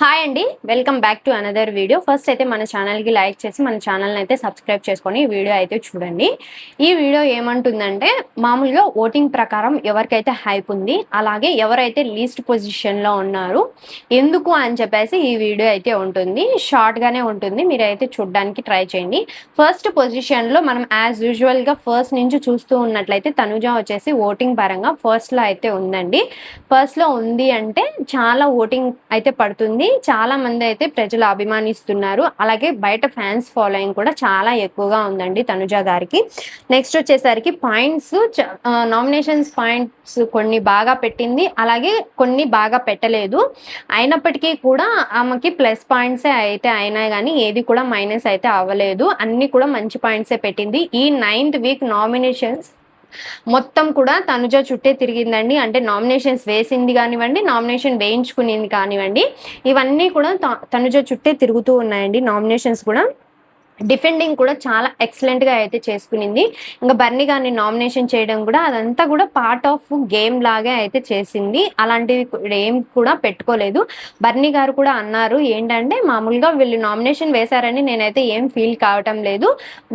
Hi అండి, welcome back to another video. First అయితే మన ఛానల్కి లైక్ చేసి మన ఛానల్ని అయితే సబ్స్క్రైబ్ చేసుకొని ఈ వీడియో అయితే చూడండి. ఈ వీడియో ఏమంటుందంటే మామూలుగా ఓటింగ్ ప్రకారం ఎవరికైతే హైప్ ఉంది, అలాగే ఎవరైతే లీస్ట్ పొజిషన్లో ఉన్నారు ఎందుకు అని చెప్పేసి ఈ వీడియో అయితే ఉంటుంది. షార్ట్గానే ఉంటుంది, మీరైతే చూడడానికి ట్రై చేయండి. ఫస్ట్ పొజిషన్లో మనం యాజ్ యూజువల్గా ఫస్ట్ నుంచి చూస్తూ ఉన్నట్లయితే తనుజ వచ్చేసి ఓటింగ్ పరంగా ఫస్ట్లో అయితే ఉందండి. ఫస్ట్లో ఉంది అంటే చాలా ఓటింగ్ అయితే పడుతుంది. చాలా మంది అయితే ప్రజలు అభిమానిస్తున్నారు. అలాగే బయట ఫ్యాన్స్ ఫాలోయింగ్ కూడా చాలా ఎక్కువగా ఉందండి తనుజ గారికి. నెక్స్ట్ వచ్చేసరికి పాయింట్స్, నామినేషన్స్ పాయింట్స్ కొన్ని బాగా పెట్టింది, అలాగే కొన్ని బాగా పెట్టలేదు. అయినప్పటికీ కూడా ఆమెకి ప్లస్ పాయింట్సే అయితే అయినాయి కానీ ఏది కూడా మైనస్ అయితే అవ్వలేదు. అన్ని కూడా మంచి పాయింట్సే పెట్టింది. ఈ 9th వీక్ నామినేషన్స్ మొత్తం కూడా తనుజ చుట్టే తిరిగిందండి. అంటే నామినేషన్స్ వేసింది కానివ్వండి, నామినేషన్ వేయించుకునేది కానివ్వండి, ఇవన్నీ కూడా తనుజ చుట్టే తిరుగుతూ ఉన్నాయండి. నామినేషన్స్ కూడా డిఫెండింగ్ కూడా చాలా ఎక్సలెంట్గా అయితే చేసుకునింది. ఇంకా బర్నీ గారిని నామినేషన్ చేయడం కూడా అదంతా కూడా పార్ట్ ఆఫ్ గేమ్ లాగే అయితే చేసింది. అలాంటివి ఏం కూడా పెట్టుకోలేదు. బర్నీ గారు కూడా అన్నారు ఏంటంటే, మామూలుగా వీళ్ళు నామినేషన్ వేశారని నేనైతే ఏం ఫీల్ కావటం లేదు.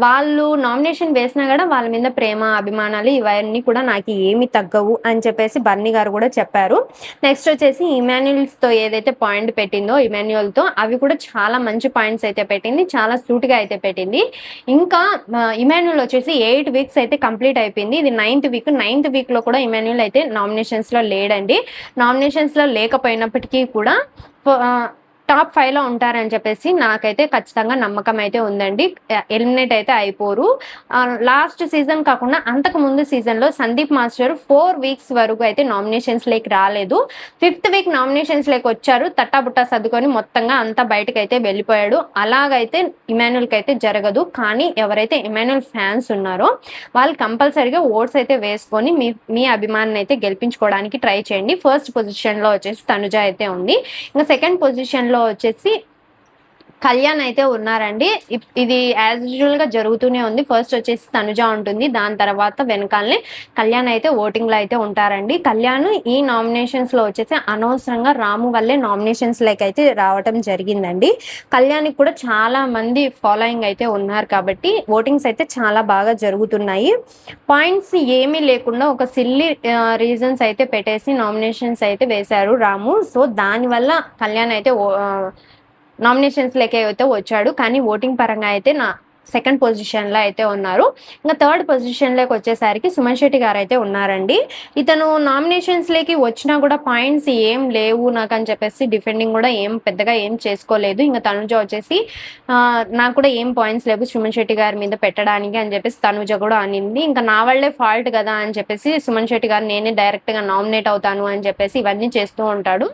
వాళ్ళు నామినేషన్ వేసినా కూడా వాళ్ళ మీద ప్రేమ, అభిమానాలు ఇవన్నీ కూడా నాకు ఏమి తగ్గవు అని చెప్పేసి బర్నీ గారు కూడా చెప్పారు. నెక్స్ట్ వచ్చేసి ఇమాన్యుయల్స్తో ఏదైతే పాయింట్ పెట్టిందో, ఇమాన్యుయల్తో అవి కూడా చాలా మంచి పాయింట్స్ అయితే పెట్టింది. చాలా సూటిగా అయితే పెట్టింది. ఇంకా ఇమాన్యుయల్ వచ్చేసి 8 వీక్స్ అయితే కంప్లీట్ అయిపోయింది. ఇది 9th వీక్. 9th వీక్ లో కూడా ఇమాన్యుయల్ అయితే నామినేషన్స్ లో లేడండి. నామినేషన్స్ లో లేకపోయినప్పటికీ కూడా టాప్ 5లో ఉంటారని చెప్పేసి నాకైతే ఖచ్చితంగా నమ్మకం అయితే ఉందండి. ఎలిమినేట్ అయితే అయిపోరు. లాస్ట్ సీజన్ కాకుండా అంతకు ముందు సీజన్లో సందీప్ మాస్టర్ 4 వీక్స్ వరకు అయితే నామినేషన్స్ లేకి రాలేదు. 5th వీక్ నామినేషన్స్ లేకి వచ్చారు. తట్టాబుట్టా సర్దుకొని మొత్తంగా అంతా బయటకు అయితే వెళ్ళిపోయాడు. అలాగైతే ఇమాన్యుయల్కి అయితే జరగదు. కానీ ఎవరైతే ఇమాన్యుయల్ ఫ్యాన్స్ ఉన్నారో వాళ్ళు కంపల్సరీగా ఓట్స్ అయితే వేసుకొని మీ అభిమానాన్ని అయితే గెలిపించుకోవడానికి ట్రై చేయండి. ఫస్ట్ పొజిషన్లో వచ్చేసి తనుజ అయితే ఉంది. ఇంకా సెకండ్ పొజిషన్లో వచ్చేసి కళ్యాణ్ అయితే ఉన్నారండి. ఇది యాజ్ యూజువల్ గా జరుగుతూనే ఉంది. ఫస్ట్ వచ్చేసి తనుజ ఉంటుంది, దాని తర్వాత వెనకాలనే కళ్యాణ్ అయితే ఓటింగ్ లో అయితే ఉంటారండి. కళ్యాణ్ ఈ నామినేషన్స్ లో వచ్చేసి అనవసరంగా రాము వల్లే నామినేషన్స్ అయితే రావటం జరిగిందండి. కళ్యాణ్కి కూడా చాలా మంది ఫాలోయింగ్ అయితే ఉన్నారు కాబట్టి ఓటింగ్స్ అయితే చాలా బాగా జరుగుతున్నాయి. పాయింట్స్ ఏమీ లేకుండా ఒక సిల్లీ రీజన్స్ అయితే పెట్టేసి నామినేషన్స్ అయితే వేశారు రాము. సో దానివల్ల కళ్యాణ్ అయితే నామినేషన్స్ లేకే అయితే వచ్చాడు. కానీ ఓటింగ్ పరంగా అయితే సెకండ్ పొజిషన్లో అయితే ఉన్నారు. ఇంకా థర్డ్ పొజిషన్లోకి వచ్చేసరికి సుమన్ శెట్టి గారు అయితే ఉన్నారండి. ఇతను నామినేషన్స్లోకి వచ్చినా కూడా పాయింట్స్ ఏం లేవు నాకు అని చెప్పేసి డిఫెండింగ్ కూడా పెద్దగా ఏం చేసుకోలేదు. ఇంకా తనుజ వచ్చేసి నాకు కూడా ఏం పాయింట్స్ లేవు సుమన్ శెట్టి గారి మీద పెట్టడానికి అని చెప్పేసి తనుజ కూడా అనింది. ఇంకా నా వల్లే ఫాల్ట్ కదా అని చెప్పేసి సుమన్ శెట్టి గారు నేనే డైరెక్ట్గా నామినేట్ అవుతాను అని చెప్పేసి ఇవన్నీ చేస్తూ ఉంటాడు.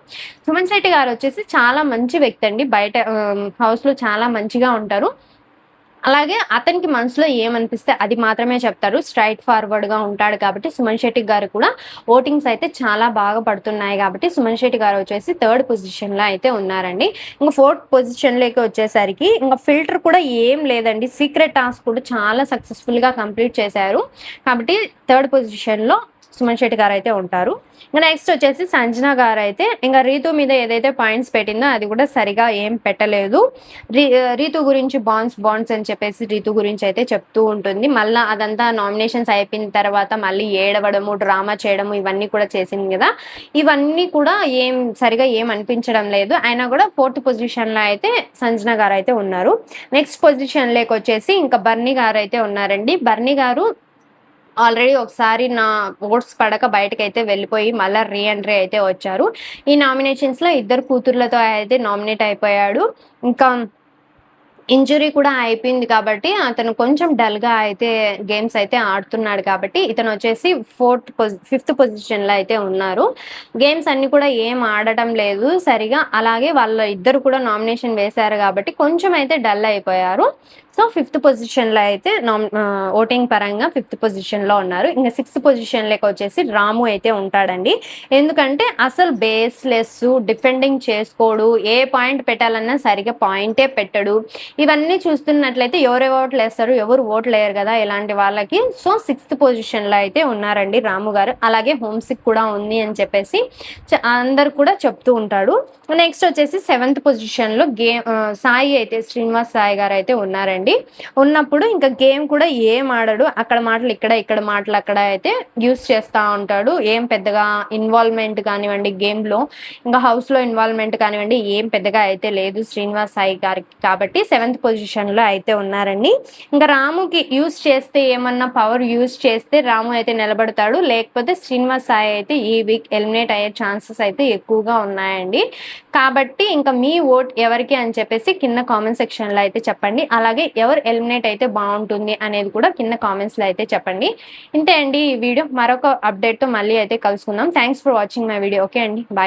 సుమన్ శెట్టి గారు వచ్చేసి చాలా మంచి వ్యక్తి అండి. బయట హౌస్లో చాలా మంచిగా ఉంటారు. అలాగే అతనికి మనసులో ఏమనిపిస్తే అది మాత్రమే చెప్తారు. స్ట్రైట్ ఫార్వర్డ్గా ఉంటాడు కాబట్టి సుమన్ శెట్టి గారు కూడా ఓటింగ్స్ అయితే చాలా బాగా పడుతున్నాయి కాబట్టి సుమన్ శెట్టి గారు వచ్చేసి థర్డ్ పొజిషన్లో అయితే ఉన్నారండి. ఇంకా ఫోర్త్ పొజిషన్లోకి వచ్చేసరికి ఇంకా ఫిల్టర్ కూడా ఏం లేదండి. సీక్రెట్ టాస్క్ కూడా చాలా సక్సెస్ఫుల్గా కంప్లీట్ చేశారు కాబట్టి థర్డ్ పొజిషన్లో సుమన్ శెట్టి గారు అయితే ఉంటారు. ఇంకా నెక్స్ట్ వచ్చేసి సంజన గారు అయితే ఇంకా రీతు మీద ఏదైతే పాయింట్స్ పెట్టిందో అది కూడా సరిగా ఏం పెట్టలేదు. రీతు గురించి బాండ్స్ అని చెప్పేసి రీతు గురించి అయితే చెప్తూ ఉంటుంది. మళ్ళీ అదంతా నామినేషన్స్ అయిపోయిన తర్వాత మళ్ళీ ఏడవడము, డ్రామా చేయడము ఇవన్నీ కూడా చేసింది కదా. ఇవన్నీ కూడా సరిగా ఏం అనిపించడం లేదు. అయినా కూడా ఫోర్త్ పొజిషన్లో అయితే సంజన గారు అయితే ఉన్నారు. నెక్స్ట్ పొజిషన్లోకి వచ్చేసి ఇంకా బర్నీ గారు అయితే ఉన్నారండి. బర్నీ గారు ఆల్రెడీ ఒకసారి నా ఓట్స్ పడక బయటకైతే వెళ్ళిపోయి మళ్ళీ రీఎంట్రీ అయితే వచ్చారు. ఈ నామినేషన్స్లో 2 కూతుర్లతో అయితే నామినేట్ అయిపోయాడు. ఇంకా ఇంజురీ కూడా అయిపోయింది కాబట్టి అతను కొంచెం డల్గా అయితే గేమ్స్ అయితే ఆడుతున్నాడు కాబట్టి ఇతను వచ్చేసి 5th పొజిషన్లో అయితే ఉన్నారు. గేమ్స్ అన్ని కూడా ఏం ఆడటం లేదు సరిగా. అలాగే వాళ్ళ ఇద్దరు కూడా నామినేషన్ వేశారు కాబట్టి కొంచెం అయితే డల్ అయిపోయారు. సో 5th పొజిషన్లో అయితే ఓటింగ్ పరంగా 5th పొజిషన్లో ఉన్నారు. ఇంకా 6th పొజిషన్లోకి వచ్చేసి రాము అయితే ఉంటాడండి. ఎందుకంటే అసలు బేస్లెస్, డిఫెండింగ్ చేసుకోడు, ఏ పాయింట్ పెట్టాలన్నా సరిగా పాయింటే పెట్టడు. ఇవన్నీ చూస్తున్నట్లయితే ఎవరు ఓట్లు వేస్తారు, ఎవరు ఓట్లు వేయరు కదా ఇలాంటి వాళ్ళకి. సో 6th పొజిషన్లో అయితే ఉన్నారండి రాము గారు. అలాగే హోమ్ సిక్ కూడా ఉంది అని చెప్పేసి అందరు కూడా చెప్తూ ఉంటాడు. నెక్స్ట్ వచ్చేసి 7th పొజిషన్లో సాయి అయితే శ్రీనివాస్ సాయి గారు అయితే ఉన్నారండి. ఉన్నప్పుడు ఇంకా గేమ్ కూడా ఏం ఆడడు, అక్కడ మాటలు ఇక్కడ మాటలు అక్కడ అయితే యూస్ చేస్తూ ఉంటాడు. ఏం పెద్దగా ఇన్వాల్వ్మెంట్ కానివ్వండి గేమ్లో, ఇంకా హౌస్లో ఇన్వాల్వ్మెంట్ కానివ్వండి ఏం పెద్దగా అయితే లేదు శ్రీనివాస్ సాయి గారికి. కాబట్టి 7th పొజిషన్లో అయితే ఉన్నారండి. ఇంకా రాముకి యూస్ చేస్తే, ఏమన్నా పవర్ యూస్ చేస్తే రాము అయితే నిలబడతాడు, లేకపోతే శ్రీనివాస్ సాయి అయితే ఈ వీక్ ఎలిమినేట్ అయ్యే ఛాన్సెస్ అయితే ఎక్కువగా ఉన్నాయండి. కాబట్టి ఇంకా మీ ఓట్ ఎవరికి అని చెప్పేసి కింద కామెంట్ సెక్షన్లో అయితే చెప్పండి. అలాగే ఎవరు ఎలిమినేట్ అయితే బాగుంటుంది అనేది కూడా కింద కామెంట్స్లో అయితే చెప్పండి. ఇంతే అండి ఈ వీడియో. మరొక అప్డేట్తో మళ్ళీ అయితే కలుసుకుందాం. Thanks for watching my video. Okay అండి, బాయ్.